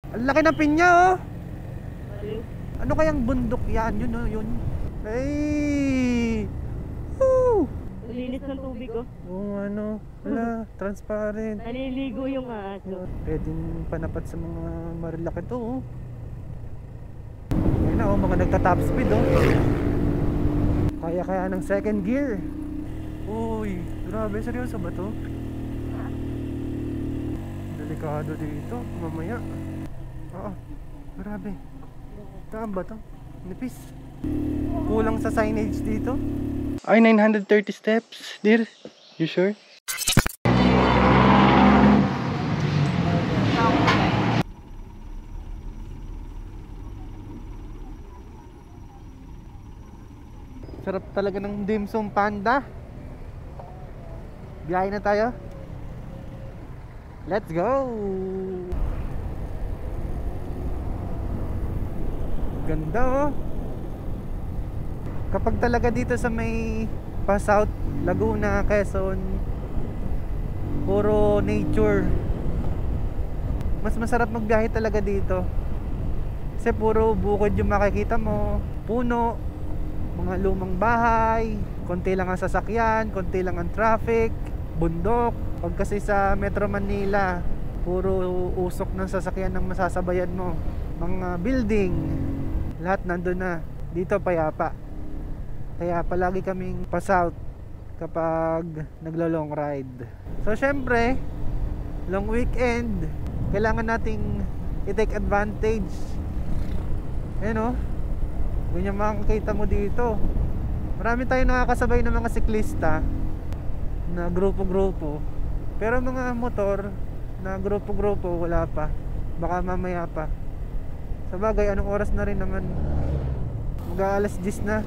Ang laki ng pinya oh. Aliw. Ano kayang bundok yan? Yun oh, yun. Ay! Woo! Linis ng tubig oh. Oo ano, wala, transparent. Naliligo yung aso. Pwedeng panapat sa mga marilaki to oh. Ayun na oh, mga nagta-top speed oh. Kaya ng second gear. Uy, grabe, seryoso ba to? Delikado dito, mamaya. Oo, grabe. Saan ba to? Nipis. Kulang sa signage dito. Ay, 930 steps, dear. You sure? Sarap talaga ng dim sum panda. Biyahe na tayo. Let's go! Ganda oh. Kapag talaga dito sa may pa-South, Laguna, Quezon, puro nature. Mas masarap magbiyahe talaga dito. Kasi puro bukod yung makikita mo, puno, mga lumang bahay, konti lang ang sasakyan, konti lang ang traffic, bundok. Pag kasi sa Metro Manila, puro usok ng sasakyan ng masasabayan mo. Mga building, lahat nandun na. Dito payapa. Kaya palagi kaming pa-south kapag naglo-long ride. So syempre, long weekend, kailangan nating i-take advantage. Ayan o, ganyan makakita mo dito. Marami tayong nakakasabay ng mga siklista na grupo-grupo. Pero mga motor na grupo-grupo, wala pa. Baka mamaya pa. Sabagay, anong oras na rin naman? Mag-aalas 10 na.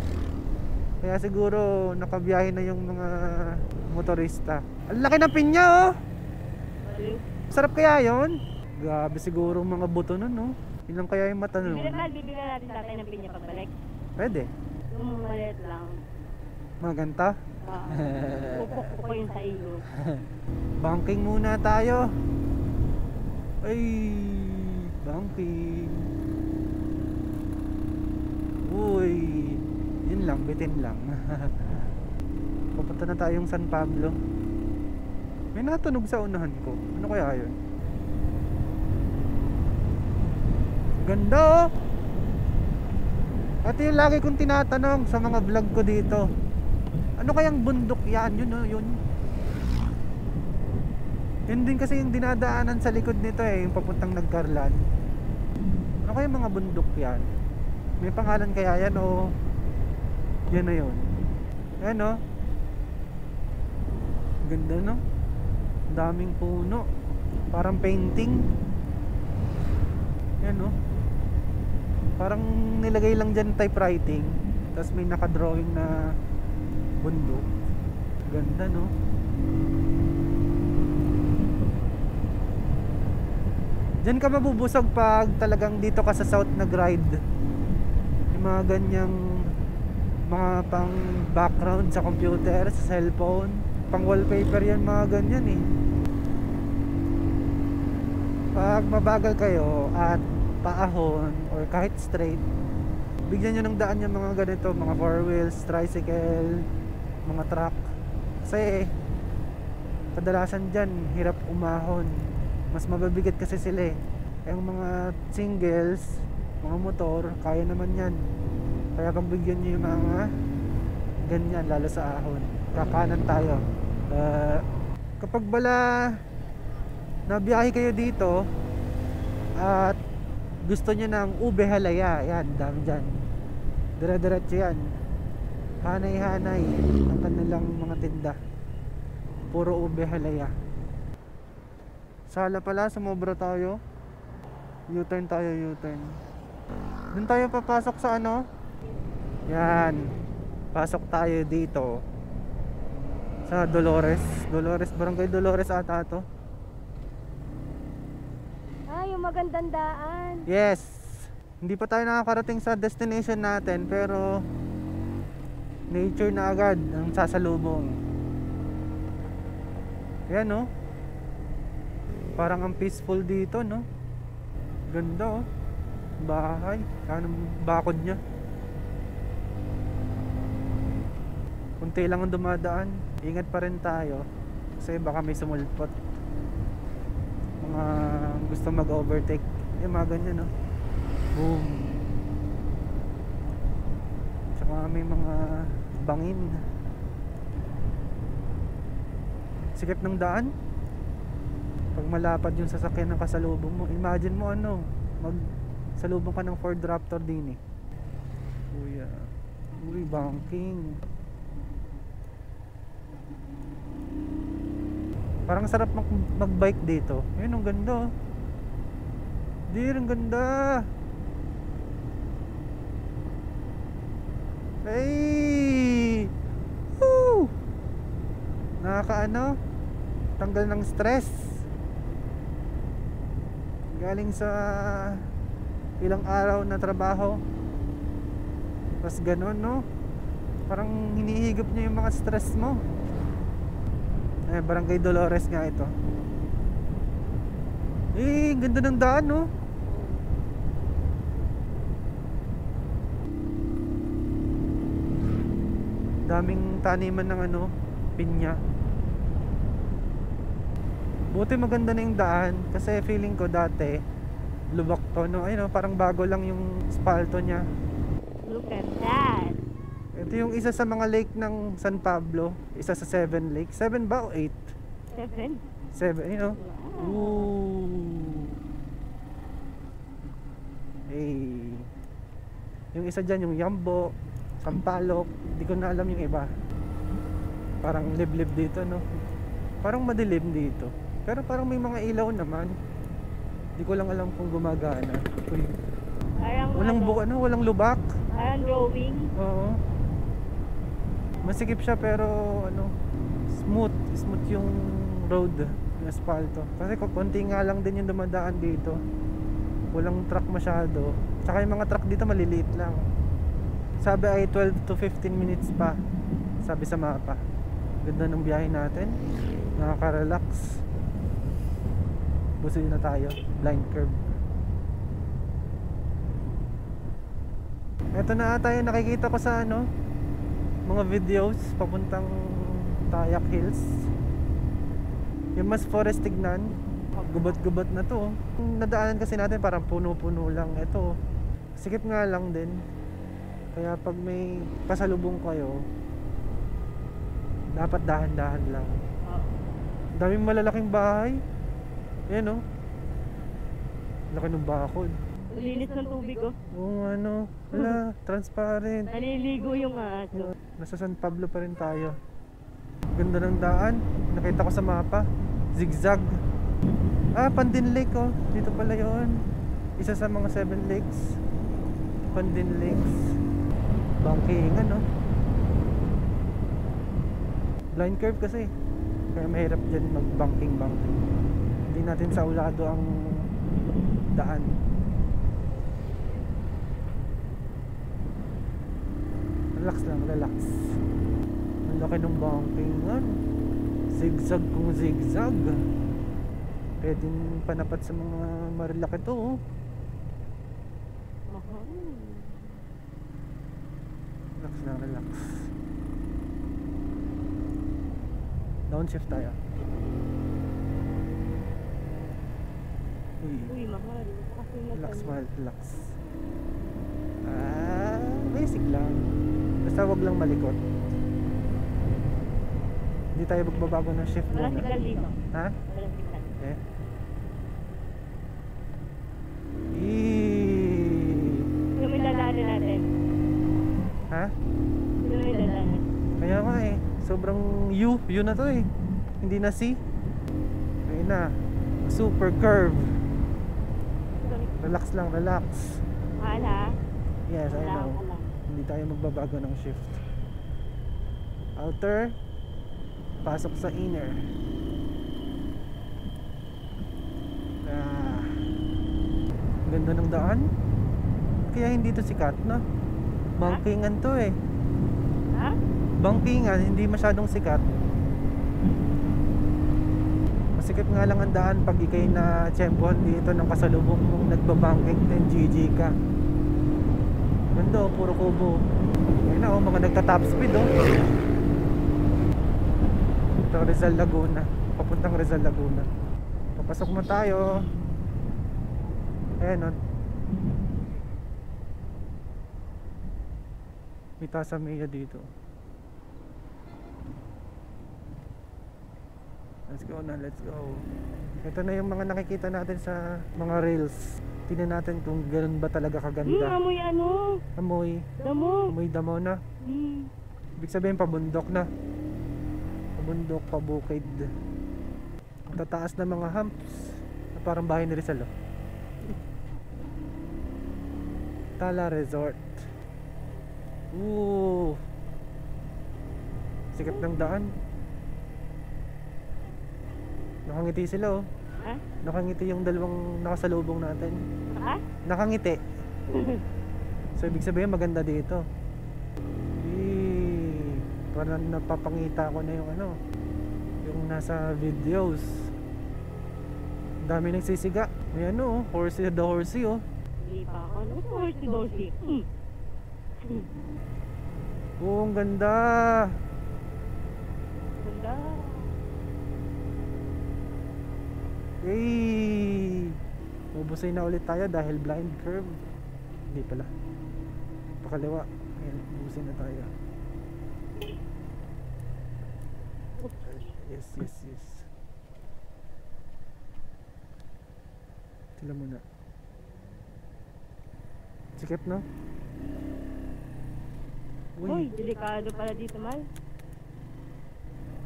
Kaya siguro nakabiyahe na yung mga motorista. Ang laki ng pinya oh. Aliw. Sarap kaya yon? Grabe siguro mga buto nun no. Ilang kaya yung mata nun? Bibigyan natin tatay ng pinya pagbalik. Pwede. Yung maliit lang. Mga ganta. Pupok ko yung sa ilo. Banking muna tayo. Ay, banking. Uy, yun lang, bitin lang. Papunta na tayong San Pablo. May natunog sa unahan ko. Ano kaya yun? Ganda oh. At yung lagi kong tinatanong sa mga vlog ko dito, ano kayang bundok yan? Yun oh, yun. Yun din kasi yung dinadaanan sa likod nito eh, yung papuntang Nagcarlan. Ano kayang mga bundok yan? May pangalan kaya yan o yan na yun? Ayan o. Ganda no? Daming puno. Parang painting. Ayan o. Parang nilagay lang dyan typewriting. Tapos may nakadrawing na bundok. Ganda no? Diyan ka mabubusog pag talagang dito ka sa South nag-ride. Yung mga ganyang mga pang background sa computer, sa cellphone, pang wallpaper yan, mga ganyan eh. Pag mabagal kayo at paahon or kahit straight, bigyan nyo ng daan yung mga ganito, mga four wheels, tricycle, mga truck. Kasi kadalasan dyan hirap umahon, mas mababigat kasi sila eh. Yung mga singles, mga motor, kaya naman yan. Kaya pagbigyan nyo yung mga ganyan, lalo sa ahon. Kakanan tayo. Kapag bala nabiyahe kayo dito at gusto nyo ng ube halaya, yan, dami dyan. Dire-diretso yan. Hanay-hanay ang kanilang mga tinda. Puro ube halaya. Sala pala, sumobra tayo. U-turn tayo, U-turn. Doon tayo papasok sa ano? Yan. Pasok tayo dito sa Dolores. Barangay Dolores ata to. Yung magandang daan. Yes. Hindi pa tayo nakakarating sa destination natin, pero nature na agad ang sasalubong. Yan no. Parang ang peaceful dito no. Ganda oh. Bahay. Anong bakod niya? Kunti lang ang dumadaan. Ingat pa rin tayo. Kasi baka may sumulpot. Mga gusto mag-overtake. Yung mga ganyan no. Boom. Tsaka may mga bangin. Sikip ng daan. Pag malapad yung sasakyan ng kasalubong mo, imagine mo ano, salubong ka ng Ford Raptor din eh. Kuya. Uy, banking. Parang sarap mag-bike dito. Ayun, ang ganda. Dear, ang ganda. Hey! Woo! Nakakaano? Tanggal ng stress. Galing sa ilang araw na trabaho. Tapos ganun, no? Parang hinihigop niya yung mga stress mo. Barangay Dolores nga ito. Ganda ng daan, no? Daming taniman ng ano, pinya. Buti maganda na yung daan kasi feeling ko dati lubak to, no? Ayun, no? Parang bago lang yung spalto niya. Look at that. Ito yung isa sa mga lake ng San Pablo. Isa sa 7 lake. 7 ba o 8? 7. 7, you know. Ooh. Hey. Yung isa dyan, yung Yambo, Sampaloc. Hindi ko na alam yung iba. Parang liblib dito, no? Parang madilim dito. Pero parang may mga ilaw naman. Hindi ko lang alam kung gumagana. Uy. Walang lubak. Parang drawing. Oo. Masikip siya pero ano, smooth yung road, yung asfalto. Kasi konti nga lang din yung dumadaan dito. Walang truck masyado. Tsaka yung mga truck dito maliliit lang. Sabi ay 12 to 15 minutes pa. Sabi sa mapa. Ganda ng biyahe natin. Nakaka-relax. Busin na tayo. Blind curve. Ito na ata yung nakikita ko sa ano, mga videos papuntang Tayak Hills. Yung mas forest tignan, gubat-gubat na to. Yung nadaanan kasi natin parang puno-puno lang. Ito, sikip nga lang din. Kaya pag may pasalubong kayo, dapat dahan-dahan lang. Daming malalaking bahay. Yan, oh. Laki ng bakod. Linis ng tubig, oh. Oo, ano, wala, transparent. Naliligo yung aso. Nasa San Pablo pa rin tayo. Ganda ng daan. Nakita ko sa mapa. Zigzag. Pandin Lake, oh. Dito pala yun. Isa sa mga 7 lakes. Pandin Lakes. Bankingan, no? Blind curve kasi. Kaya mahirap dyan mag-banking. Hindi natin saulado ang daan. Relax lang, relax. Ang laki ng bankingan. Zigzag kung zigzag. Pwedeng panapat sa mga marilaki to, oh. Relax lang, relax. Downshift tayo. Uy, mahal. Kasi Relax, mahal, relax. Basic lang. Basta wag lang malikot. Hindi tayo magbabago ng shift wala muna. signal dito. Ha? Wala signal. Eh? Sino may dadaanan natin? Ha? Sino may dadaanan? Kaya nga eh. Sobrang U na to eh. Hindi na C. Ayun na. Super curve. Relax lang, relax. Mahal, ha? Yes, I Wala know. ka lang. Hindi tayo magbabago ng shift. Outer. Pasok sa inner. Ganda ng daan. Kaya hindi to sikat, no? Bangkingan to eh. Ha? Bangkingan, hindi masyadong sikat. Masikip nga lang ang daan pag ikay na tsempohan dito ng kasalubong mong nagbabangking din, GG ka. Ganda oh, puro kubo. Ayun na oh, mga nagta-top speed oh. Ito Rizal Laguna, papuntang Rizal Laguna. Papasok mo tayo. Ayan oh. May Tasa Mia dito. Let's go na, let's go. Ito na yung mga nakikita natin sa mga reels. Tingnan natin kung ganoon ba talaga kaganda. Amoy ano? Amoy. Damo. Amoy damo na. Ibig sabihin pabundok na. Pabundok, pabukid. Ang tataas na mga humps. Na parang bahay ni Rizal oh. Tala Resort. Ooh. Sikat ng daan. Nakangiti sila oh. Ha? Nakangiti yung dalawang nakasalubong natin. Ha? Nakangiti. So ibig sabihin maganda dito. Parang napapangita ko na yung ano, yung nasa videos. Dami nagsisiga. May ano oh, horsey the horsey oh. Hindi pa ako. Ano po si Dorsey? Oh, ang ganda. Ganda. Hey! Ubusay na ulit tayo dahil blind curve. Hindi pala. Pakaliwa. Ayan, ubusay na tayo. Yes, yes, yes. Sila muna. Sikip no? Uy, delikado pala dito, Mal.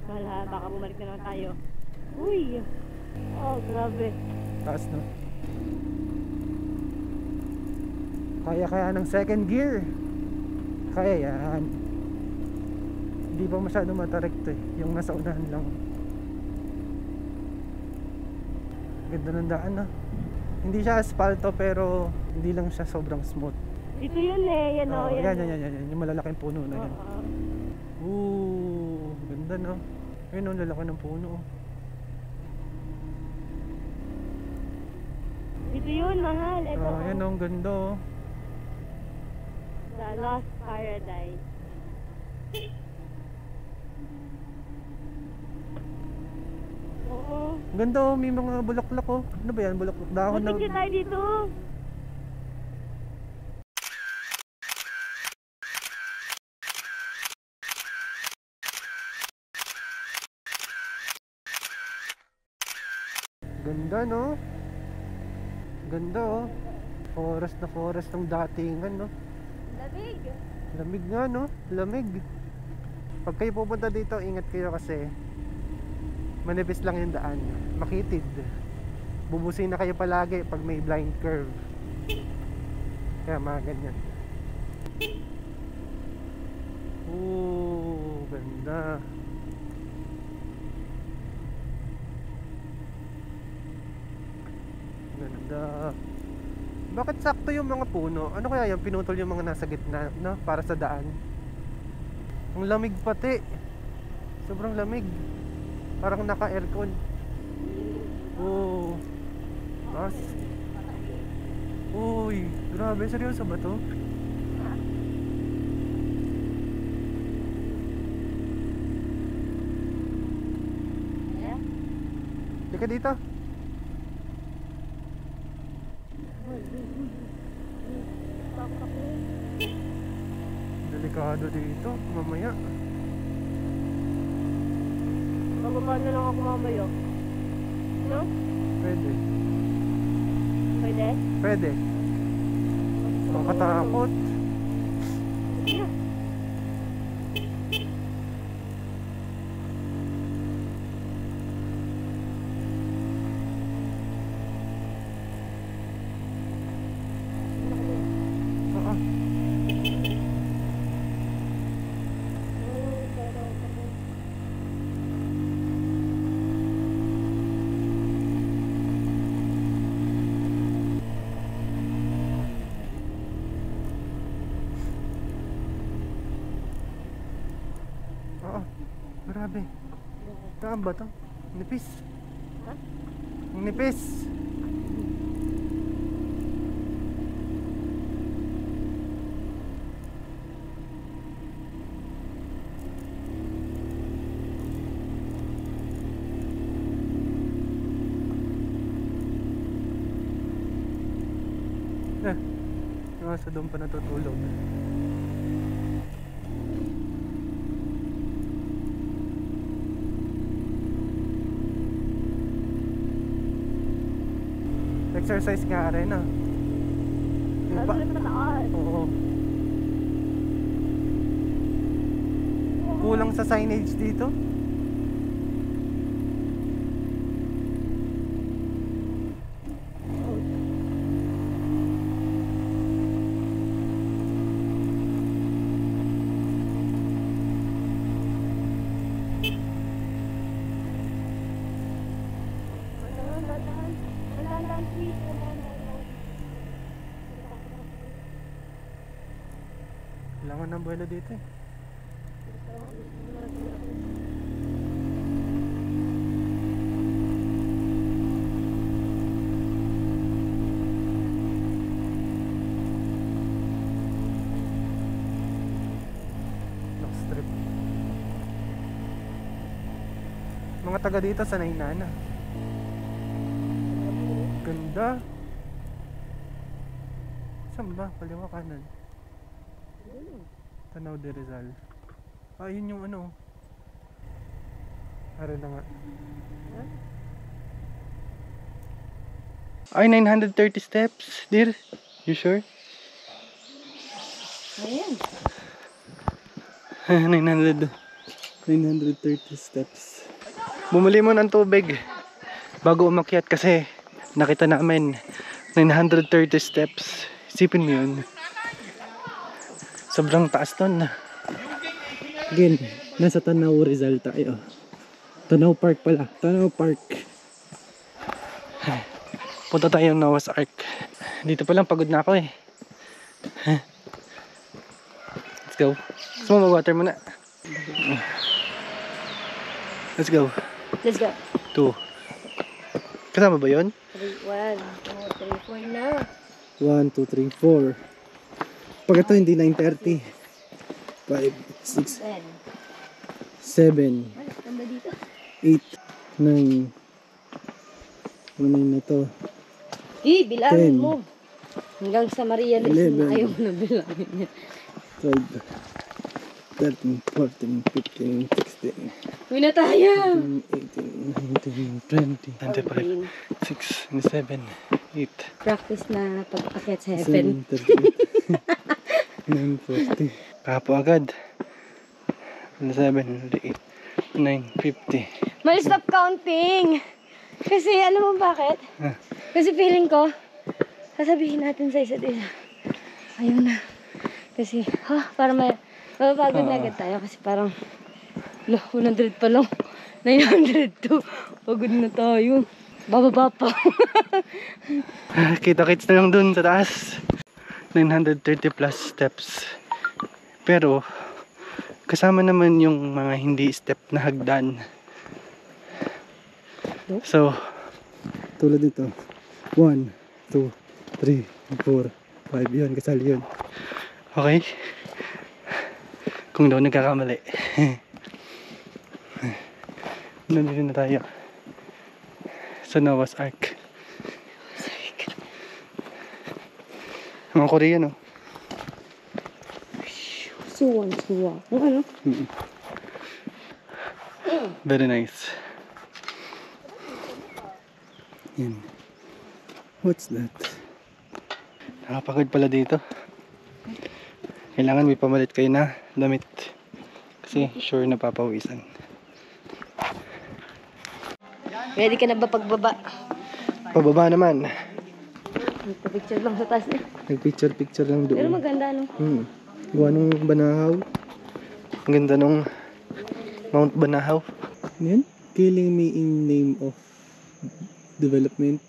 Mal ha, baka bumalik na naman tayo. Uy! Oh, grabe. Taas no? Kaya ng second gear. Kaya yan. Hindi pa masyado matarik to eh. Yung nasa unahan lang. Ganda ng daan ah. Hindi siya asfalto pero hindi lang siya sobrang smooth. Ito yun eh, yan o. Oh, yan. Yung malalaking puno na yan. Ganda no? Ayun oh, lalaki ng puno oh. Ito yun, mahal. Ito Oh, yan oh, ang ganda oh. The Lost Paradise. Oo. Ang ganda oh, may mga bulaklak oh. Ano ba yan? Bulaklak dahon na. Magpicture tayo dito. Ganda no? Ganda oh. Forest ng datingan no? Lamig. Lamig nga no? Lamig. Pag kayo pupunta dito, ingat kayo kasi manipis lang yung daan. Makitid. Bubusin na kayo palagi pag may blind curve. Kaya mga ganyan. Ganda. Ganda. Bakit sakto yung mga puno? Ano kaya yung pinutol yung mga nasa gitna, no? Para sa daan. Ang lamig pati. Sobrang lamig. Parang naka-aircon. Oh. Mas. Uy, grabe, seryoso ba to? Di ka dito? Delikado dito, mamaya. Bababa na lang ako mamaya. No? Pwede. Pwede? Pwede. Makatakot. Grabe. Saan ba to? Nipis. Ha? Ang nipis. Yung asa doon pa natutulog. Exercise nga rin ah. Yung Ano na taas? Oo. Kulang sa signage dito. Kailangan ng buwelo dito eh. Strip. Mga taga dito sanay na. Ganda. Saan ba? Kaliwa kanan. Tanaw de Rizal. Ah, yun yung ano. Ara na nga. Ay, 930 steps, dear. You sure? Ayan. 930 steps. Bumili mo ng tubig bago umakyat kasi nakita namin 930 steps. Isipin mo yun. Sobrang taas nun. Again, nasa Tanaw Rizal tayo. Tanaw Park pala. Tanaw Park. Punta tayo ng Noah's Ark. Dito pa lang pagod na ako eh. Let's go. Gusto mo mag-water muna? Let's go. Let's go. 2. Kasama ba yun? 1, 2, 3, 4 na. 1, 2, 3, 4. Pag ito hindi 9:30. 5, 6, 10. 7, Ay, ganda dito. 8, 9. Ano na ito? Bilangin 10. mo. Hanggang sa Maria Liz 11. na ayaw mo na bilangin niya. 12, 13, 14, 15, 16, Uwi na tayo. 18, 19, 20, 25, 6, 7, 8, Practice na pag-akyat sa heaven. 7, 38, 9, 40. Kapo agad. 7, 8, 9, 50. Mal, stop counting. Kasi, alam mo bakit? Kasi feeling ko, sasabihin natin sa isa't isa. Ayaw na. Kasi, parang mapapagod na agad tayo. Kasi parang, 100 pa lang. 902. Pagod na tayo. Bababa pa. Kita-kits na lang dun sa taas. 930 plus steps. Pero, kasama naman yung mga hindi step na hagdan. So, tulad dito. 1, 2, 3, 4, 5. Yun, kasali yun. Okay? Kung daw nagkakamali. Nandito na tayo. Sa Noah's Ark. Mga Korean, no? Suwan. Ano? Very nice. Yan. What's that? Nakapagod pala dito. Kailangan may pamalit kayo na damit. Kasi sure na papawisan. Ready ka na ba pagbaba? Pababa naman. Nagpa-picture lang sa taas niya. Nagpicture lang Pero doon. maganda, no? Gawa nung Banahaw. Ang ganda nung Mount Banahaw. Yan. Killing me in name of development.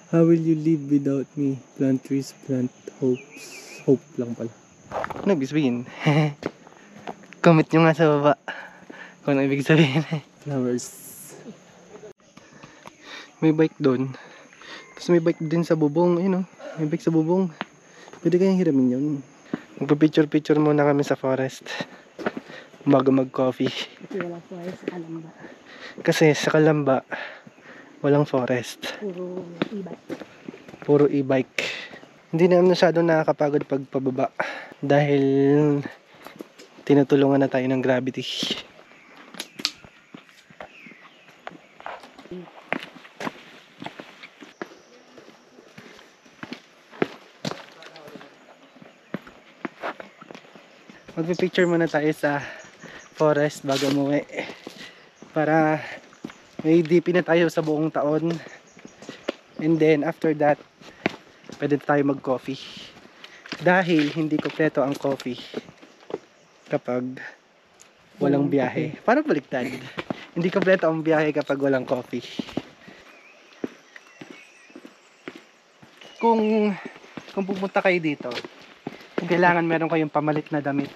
How will you live without me? Plant trees, plant hopes. Hope lang pala. Ano ibig sabihin? Comment nyo nga sa baba kung ano ibig sabihin. Flowers. May bike doon. Tapos may bike din sa bubong. Ayun, oh. May bike sa bubong. Pwede kayang hiramin yun. Magpa-picture muna kami sa forest. Umaga mag-coffee. Kasi wala forest sa Kalamba. Kasi sa Kalamba, walang forest. Puro e-bike. Puro e-bike. Hindi na masyado nakakapagod pag pababa. Dahil tinutulungan na tayo ng gravity. Magpipicture muna tayo sa forest bago umuwi. Para may DP na tayo sa buong taon. And then after that, pwede tayo mag-coffee. Dahil hindi kompleto ang coffee kapag walang biyahe. Parang baliktad. Hindi kompleto ang biyahe kapag walang coffee. Kung pupunta kayo dito, kailangan meron kayong pamalit na damit.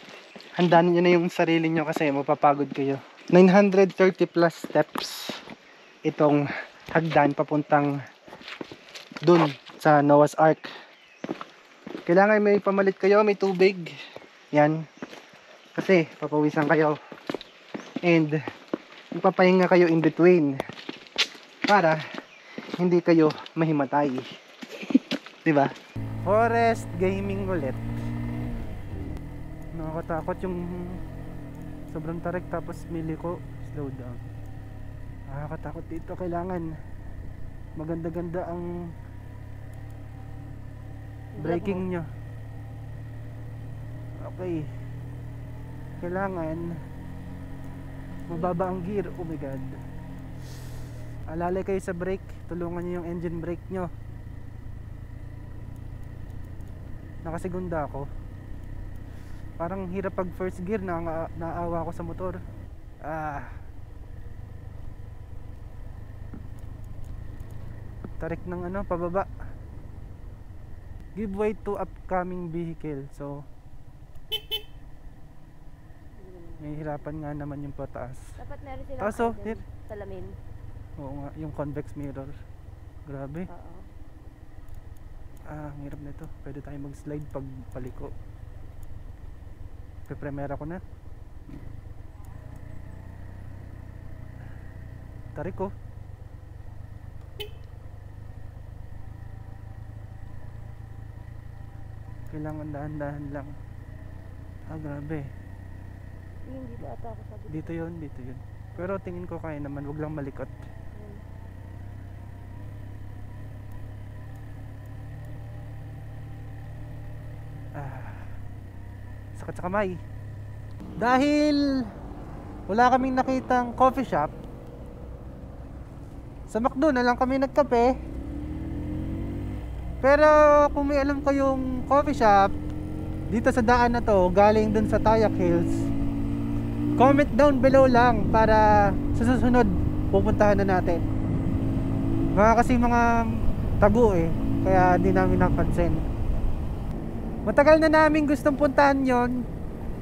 Handaan nyo na yung sarili nyo kasi mapapagod kayo. 930 plus steps itong hagdan papuntang dun sa Noah's Ark. Kailangan may pamalit kayo, may tubig. Yan. Kasi papawisan kayo. And magpapahinga kayo in between para hindi kayo mahimatay. Diba? Forest gaming ulit. Nakakatakot yung sobrang tarik tapos miliko. Slow down. Nakakatakot dito. Kailangan maganda-ganda ang braking nyo. Okay. Kailangan mababa ang gear. Oh my god. Alalay kayo sa brake. Tulungan nyo yung engine brake nyo. Nakasegunda ako. Parang hirap pag first gear. Naawa ko sa motor. Tarik ng pababa. Give way to upcoming vehicle. So nahihirapan nga naman yung pataas. Dapat meron silang Kaso, salamin. oo nga, yung convex mirror. Grabe. Oo. Ang hirap nito. Pwede tayo mag-slide pag paliko. Pe-premiera ko na. Tarik ko. Kailangan dahan-dahan lang. Grabe. Hindi ba ata ako sabi? Dito yun. Pero tingin ko kaya naman, wag lang malikot. Sakit sa kamay. Dahil wala kaming nakitang coffee shop, sa McDo na lang kami nagkape. Pero kung may alam kayong coffee shop dito sa daan na to, galing dun sa Tayak Hills, comment down below lang para sa susunod pupuntahan na natin. Kasi mga tago kaya hindi namin napansin. Matagal na namin gustong puntahan yon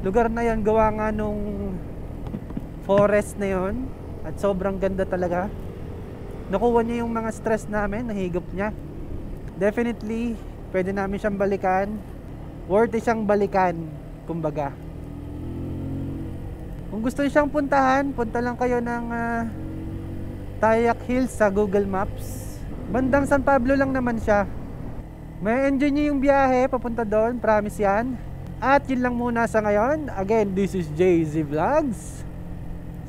lugar na yon, gawa nga nung forest na yon. At sobrang ganda talaga. Nakuha niya yung mga stress namin, nahigop niya. Definitely pwede namin siyang balikan. Worth siyang balikan, kumbaga. Kung gusto niyo siyang puntahan, punta lang kayo ng Tayak Hills sa Google Maps. Bandang San Pablo lang naman siya. May enjoy niyo yung biyahe papunta doon, promise yan. At yun lang muna sa ngayon. Again, this is JZ Vlogs.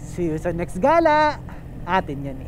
See you sa next gala. Atin yan